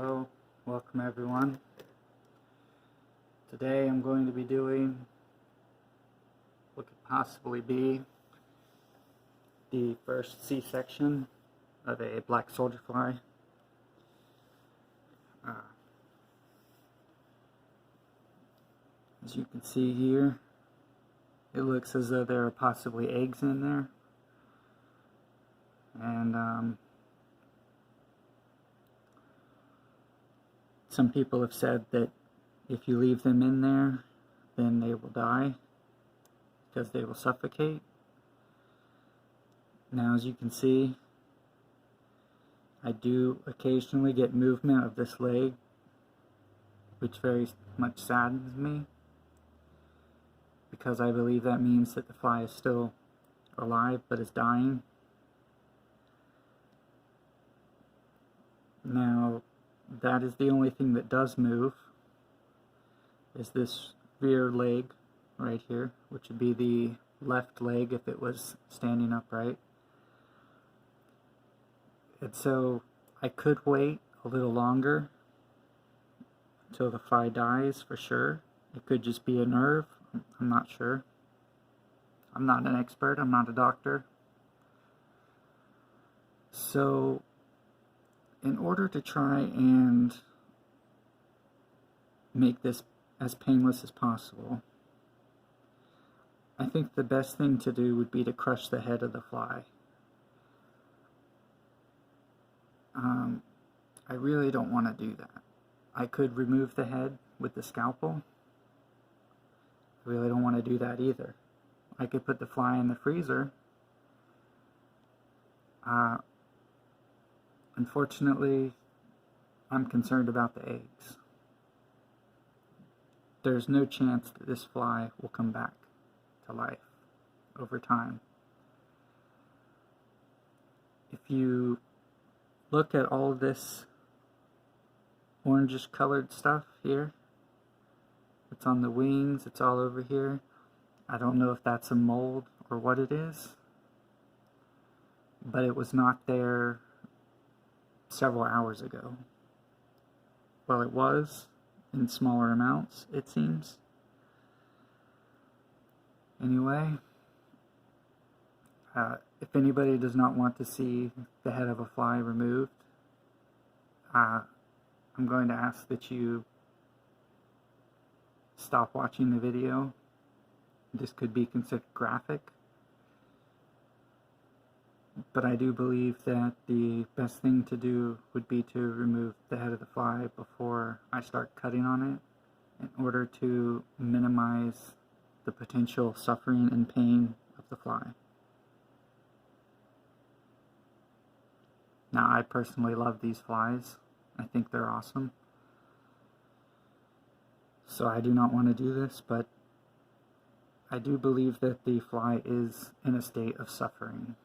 Hello, welcome everyone. Today I'm going to be doing what could possibly be the first C-section of a black soldier fly. As you can see here, it looks as though there are possibly eggs in there, and some people have said that if you leave them in there, then they will die because they will suffocate. Now, as you can see, I do occasionally get movement of this leg, which very much saddens me, because I believe that means that the fly is still alive but is dying. Now, that is the only thing that does move, is this rear leg right here, which would be the left leg if it was standing upright. And so I could wait a little longer until the fly dies for sure. It could just be a nerve. I'm not sure. I'm not an expert. I'm not a doctor. So in order to try and make this as painless as possible, I think the best thing to do would be to crush the head of the fly. I really don't want to do that. I could remove the head with the scalpel. I really don't want to do that either. I could put the fly in the freezer. Unfortunately, I'm concerned about the eggs. There's no chance that this fly will come back to life over time. If you look at all of this orangish colored stuff here, it's on the wings, it's all over here. I don't know if that's a mold or what it is, but it was not there several hours ago. Well, it was in smaller amounts, it seems. Anyway, if anybody does not want to see the head of a fly removed, I'm going to ask that you stop watching the video. This could be considered graphic, but I do believe that the best thing to do would be to remove the head of the fly before I start cutting on it, in order to minimize the potential suffering and pain of the fly. Now, I personally love these flies. I think they're awesome. So I do not want to do this, but I do believe that the fly is in a state of suffering.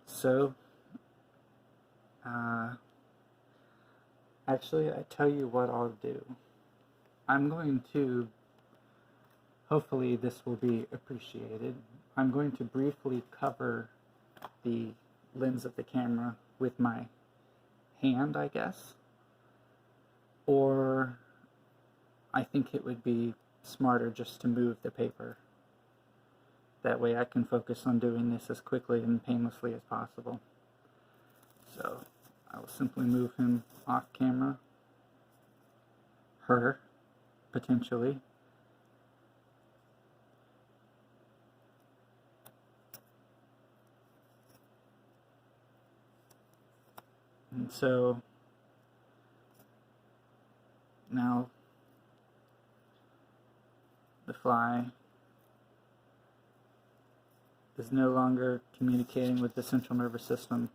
So, actually, I tell you what I'll do. I'm going to, hopefully this will be appreciated, I'm going to briefly cover the lens of the camera with my hand, I guess. Or I think it would be smarter just to move the paper. That way I can focus on doing this as quickly and painlessly as possible. So I will simply move him off camera. Her, potentially. And so now the fly is no longer communicating with the central nervous system.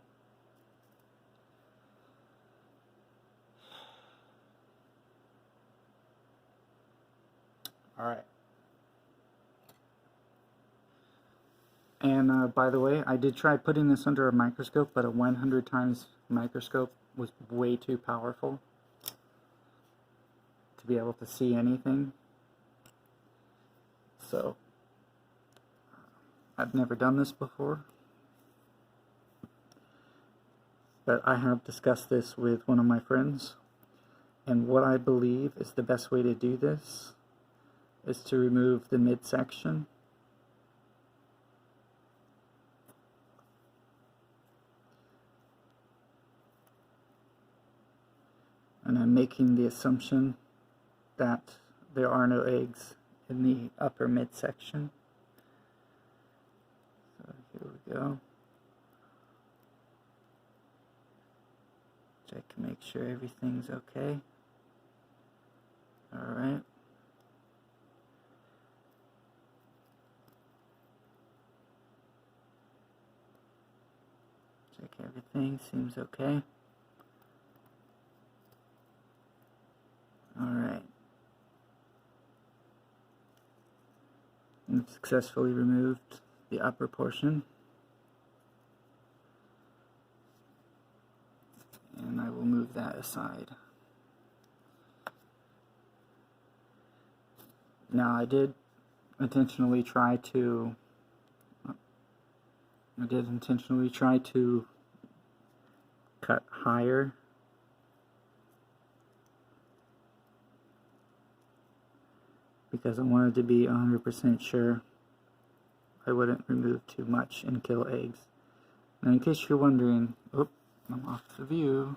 Alright. And by the way, I did try putting this under a microscope, but a 100 times microscope was way too powerful to be able to see anything. So I've never done this before. but I have discussed this with one of my friends, and what I believe is the best way to do this is to remove the midsection. And I'm making the assumption that there are no eggs in the upper midsection. So here we go. Check to make sure everything's okay. Alright. Check everything, seems okay. Alright. I've successfully removed the upper portion. And I will move that aside. Now I did intentionally try to cut higher because I wanted to be 100% sure I wouldn't remove too much and kill eggs. Now in case you're wondering, oh, I'm off the view.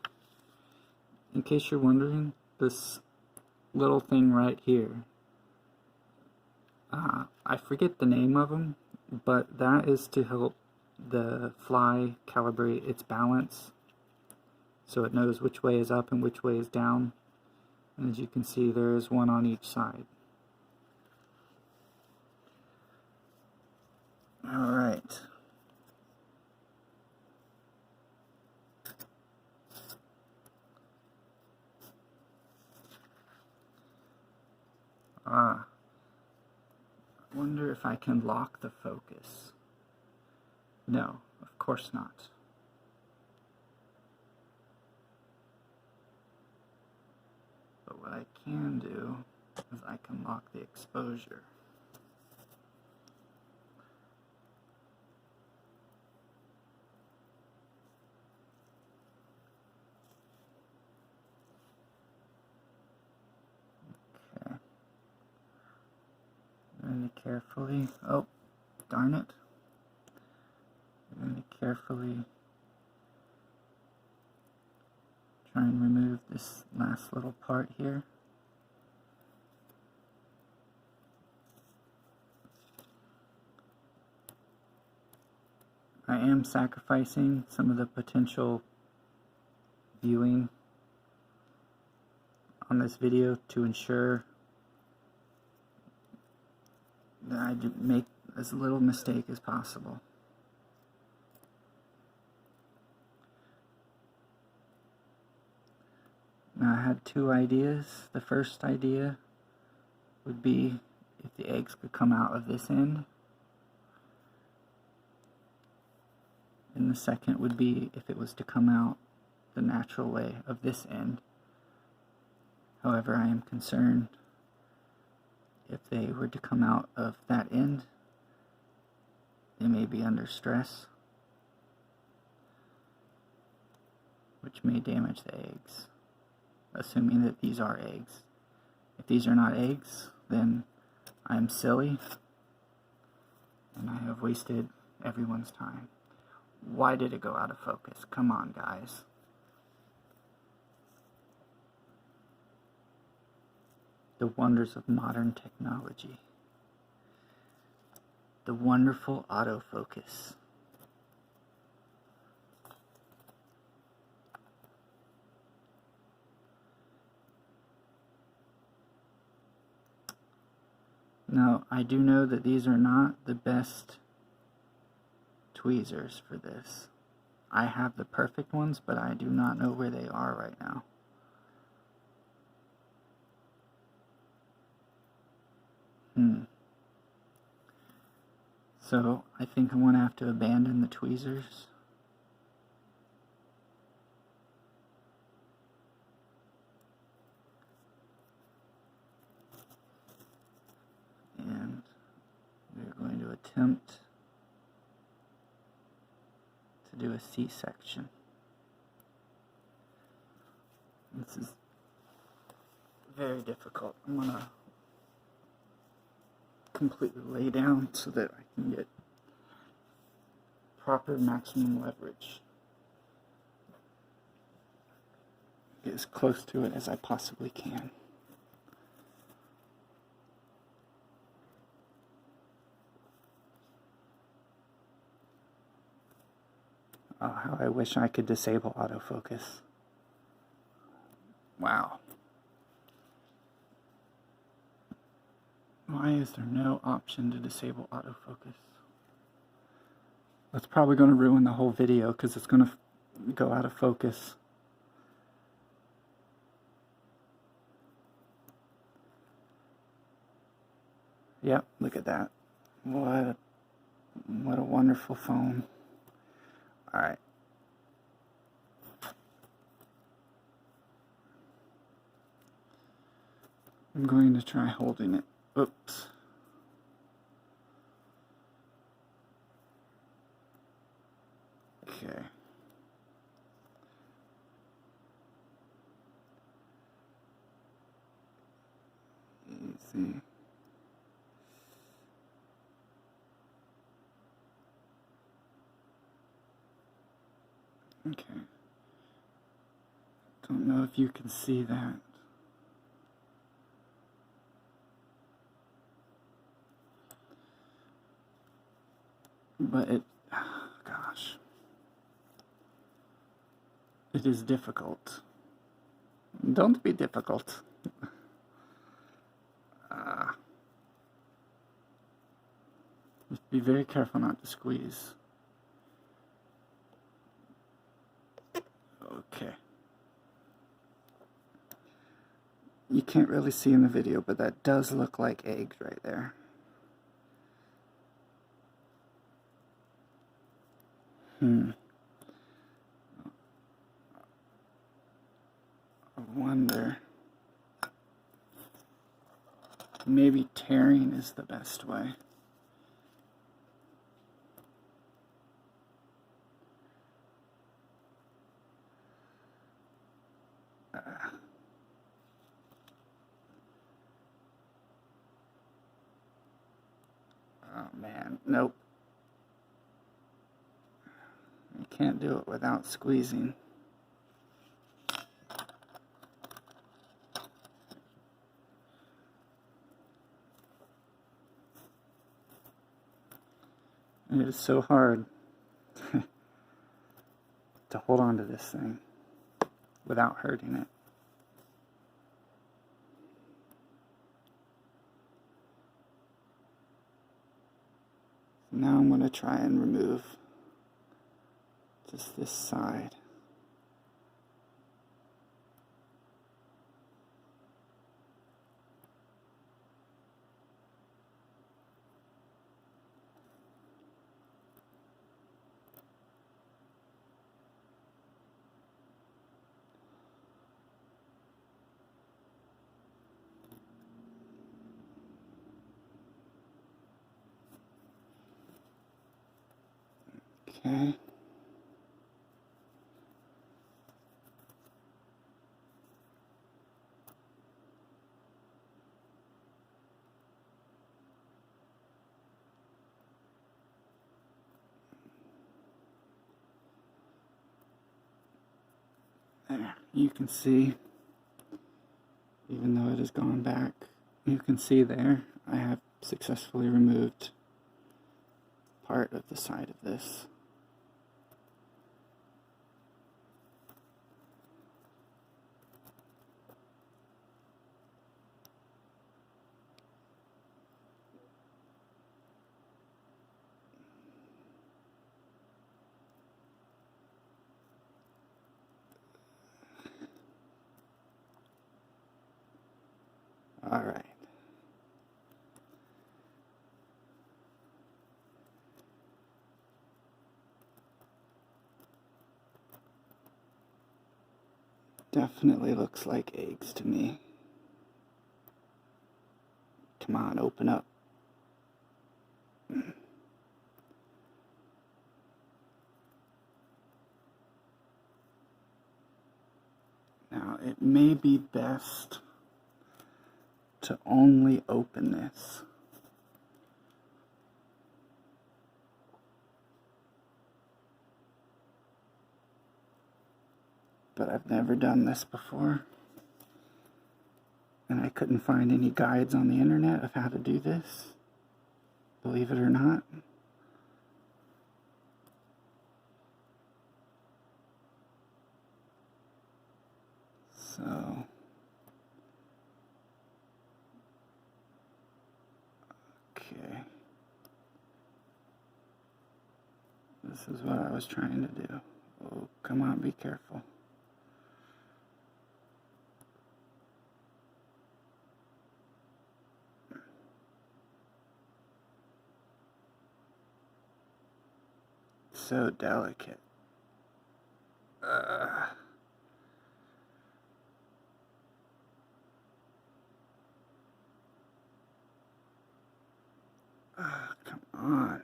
In case you're wondering, this little thing right here, I forget the name of them, but that is to help the fly calibrate its balance so it knows which way is up and which way is down. And as you can see, there is one on each side. Alright. I wonder if I can lock the focus. No, of course not. But what I can do is I can lock the exposure. Okay. Really carefully. Oh, darn it. Really carefully try and remove this last little part here. I am sacrificing some of the potential viewing on this video to ensure that I make as little mistake as possible. Now I had two ideas. The first idea would be if the eggs could come out of this end. And the second would be if it was to come out the natural way of this end. However, I am concerned if they were to come out of that end, they may be under stress, which may damage the eggs, assuming that these are eggs. If these are not eggs, then I am silly, and I have wasted everyone's time. Why did it go out of focus? Come on, guys. The wonders of modern technology. The wonderful autofocus. Now, I do know that these are not the best tweezers for this. I have the perfect ones, but I do not know where they are right now. So, I think I'm going to have to abandon the tweezers. And we're going to attempt to do a C-section. This is very difficult. I'm gonna completely lay down so that I can get proper maximum leverage. Get as close to it as I possibly can. Oh, how I wish I could disable autofocus. Wow. Why is there no option to disable autofocus? That's probably going to ruin the whole video because it's going to go out of focus. Yep, look at that. What a wonderful phone. All right. I'm going to try holding it. Oops. Okay. Easy. Okay. Don't know if you can see that. But gosh, it is difficult. Don't be difficult. Just be very careful not to squeeze. Okay. You can't really see in the video, but that does look like eggs right there. I wonder. Maybe tearing is the best way. Oh man, nope. You can't do it without squeezing. It is so hard to hold on to this thing without hurting it. Now I'm going to try and remove just this side. Okay. There, you can see, even though it has gone back, you can see there, I have successfully removed part of the side of this. All right. Definitely looks like eggs to me. Come on, open up. Now, it may be best to only open this. But I've never done this before, and I couldn't find any guides on the internet of how to do this, believe it or not. So, okay. This is what I was trying to do. Oh, come on, be careful. So delicate. Come on.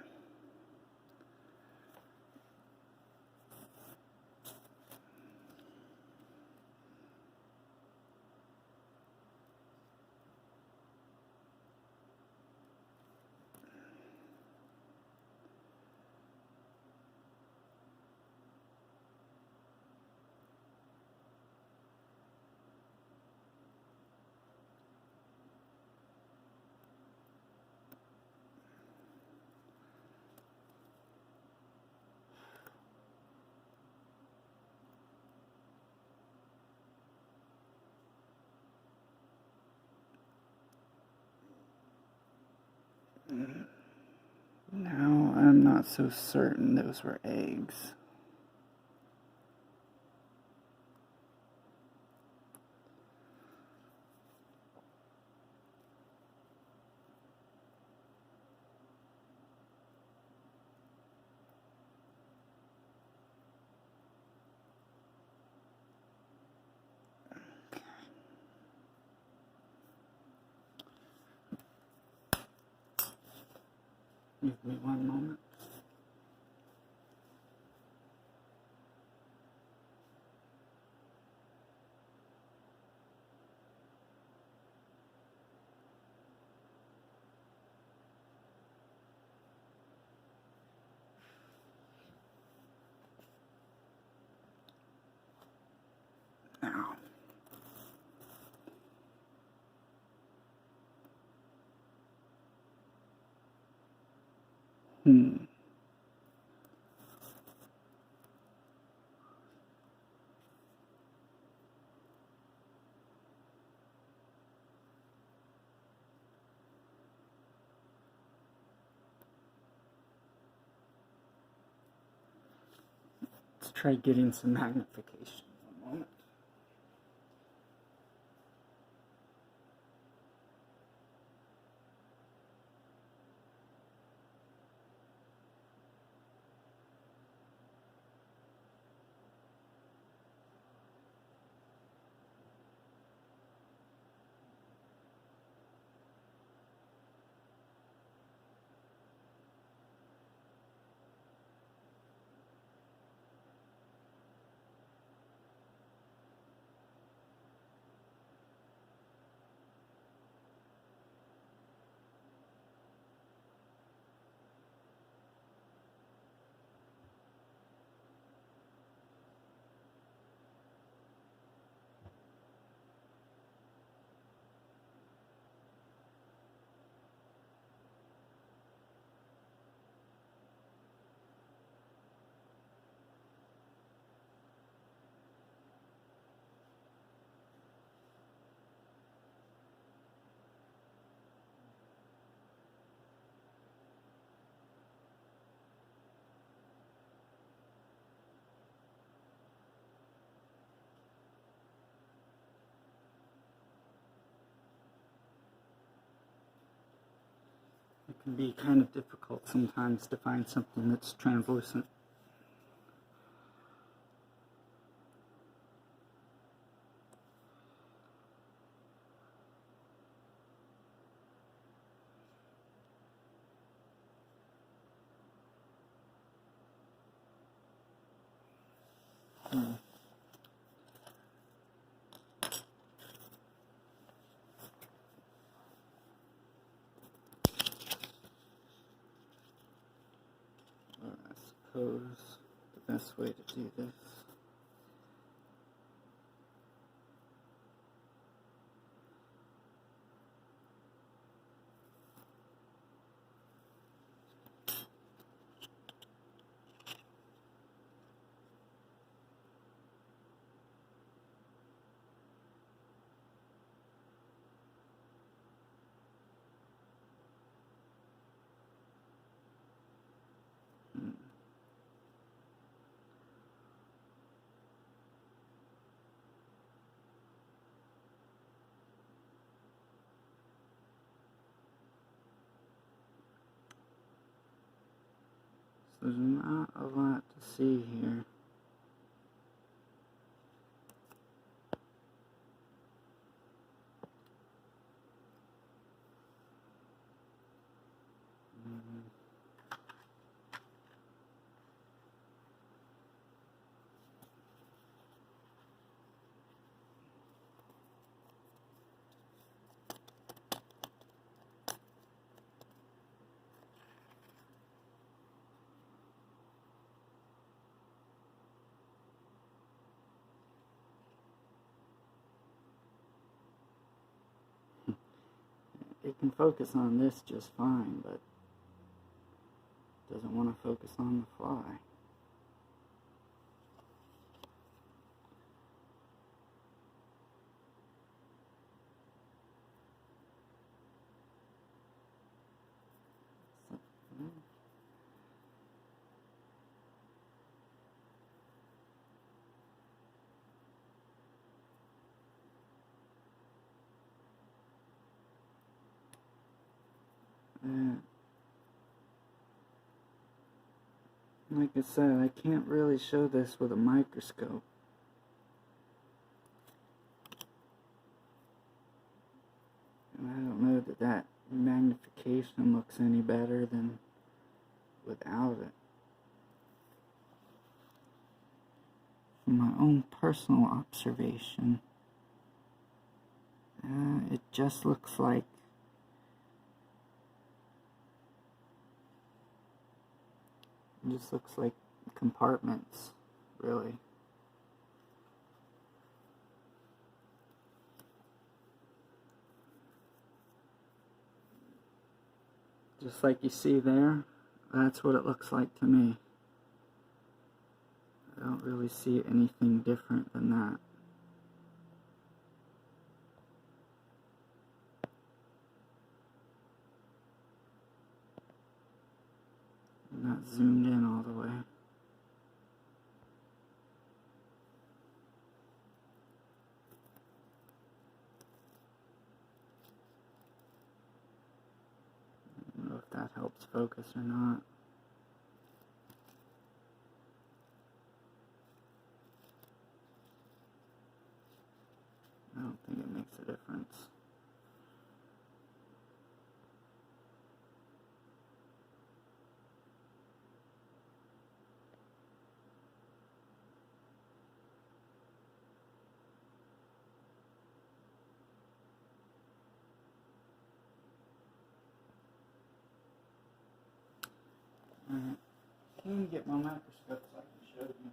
Now I'm not so certain those were eggs. Give me one moment. Now. Let's try getting some magnification. One moment. It can be kind of difficult sometimes to find something that's translucent. suppose the best way to do this. There's not a lot to see here. It can focus on this just fine, but doesn't want to focus on the fly. Like I said, I can't really show this with a microscope. And I don't know that that magnification looks any better than without it. From my own personal observation, it just looks like compartments, really. Just like you see there, that's what it looks like to me. I don't really see anything different than that. I'm not zoomed in all the way. I don't know if that helps focus or not. I don't think it makes a difference. Alright, can you get my microscope so I can show you?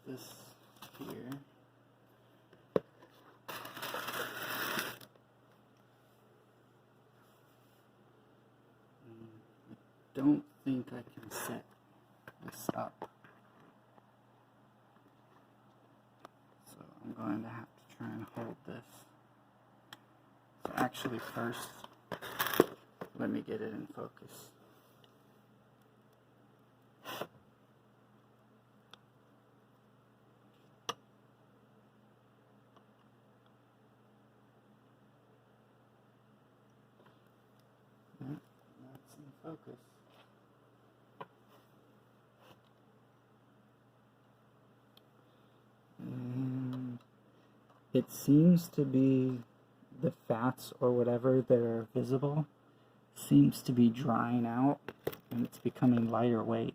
This here. I don't think I can set this up. So I'm going to have to try and hold this So actually first, let me get it in focus. That's in focus. And it seems to be the fats or whatever that are visible seems to be drying out, and it's becoming lighter weight.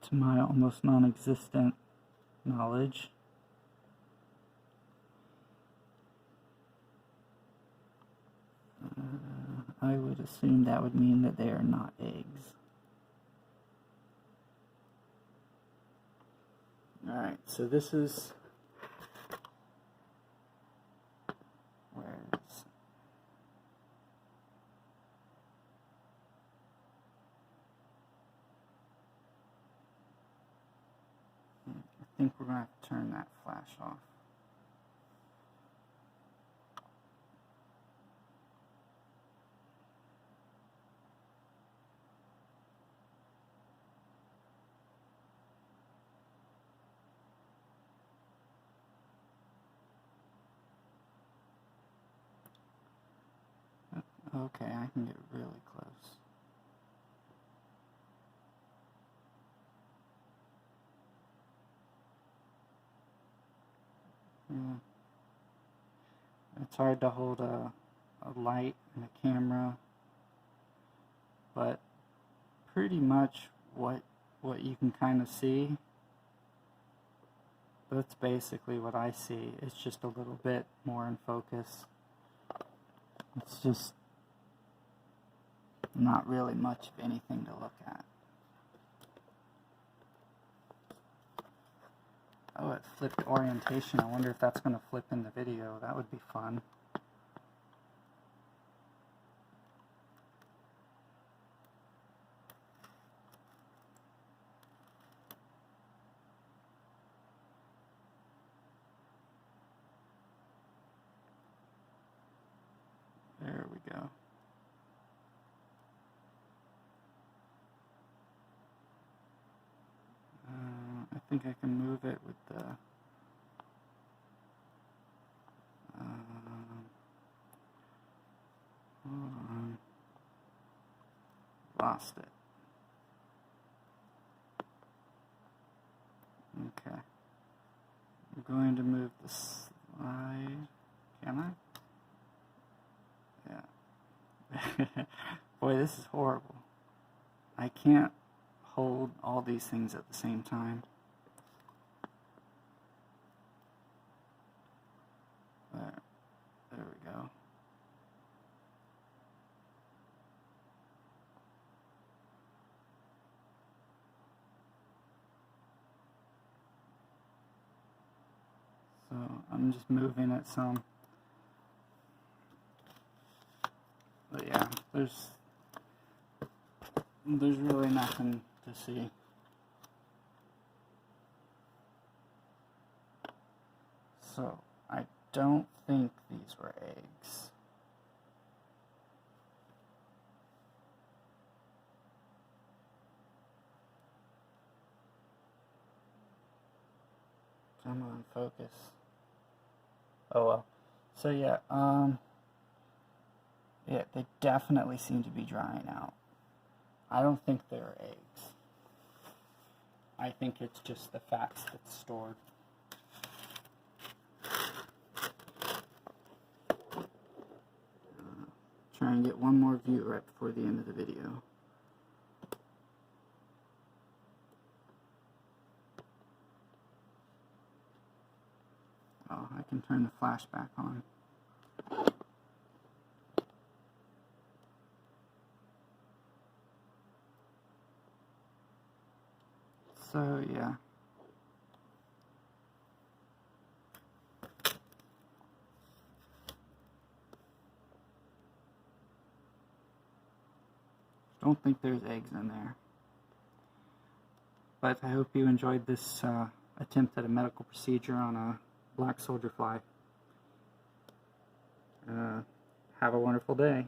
To my almost non-existent knowledge. I would assume that would mean that they are not eggs. Alright, so this is where is I think we're going to have to turn that flash off. Okay, I can get really close. Yeah. It's hard to hold a light and a camera, but pretty much what you can kind of see, that's basically what I see. It's just a little bit more in focus. It's just not really much of anything to look at. Oh, it flipped orientation. I wonder if that's going to flip in the video. That would be fun. There we go. I think I can move it with the hold on. Lost it. Okay. I'm going to move the slide. Can I? Yeah. Boy, this is horrible. I can't hold all these things at the same time. There we go. So I'm just moving it some. But yeah, there's really nothing to see. So I don't think these were eggs. Come on, focus. Oh well. So yeah, yeah, they definitely seem to be drying out. I don't think they're eggs. I think it's just the fats that's stored. Try and get one more view right before the end of the video. Oh, I can turn the flash back on. So yeah. don't think there's eggs in there. But I hope you enjoyed this attempt at a medical procedure on a black soldier fly. Have a wonderful day.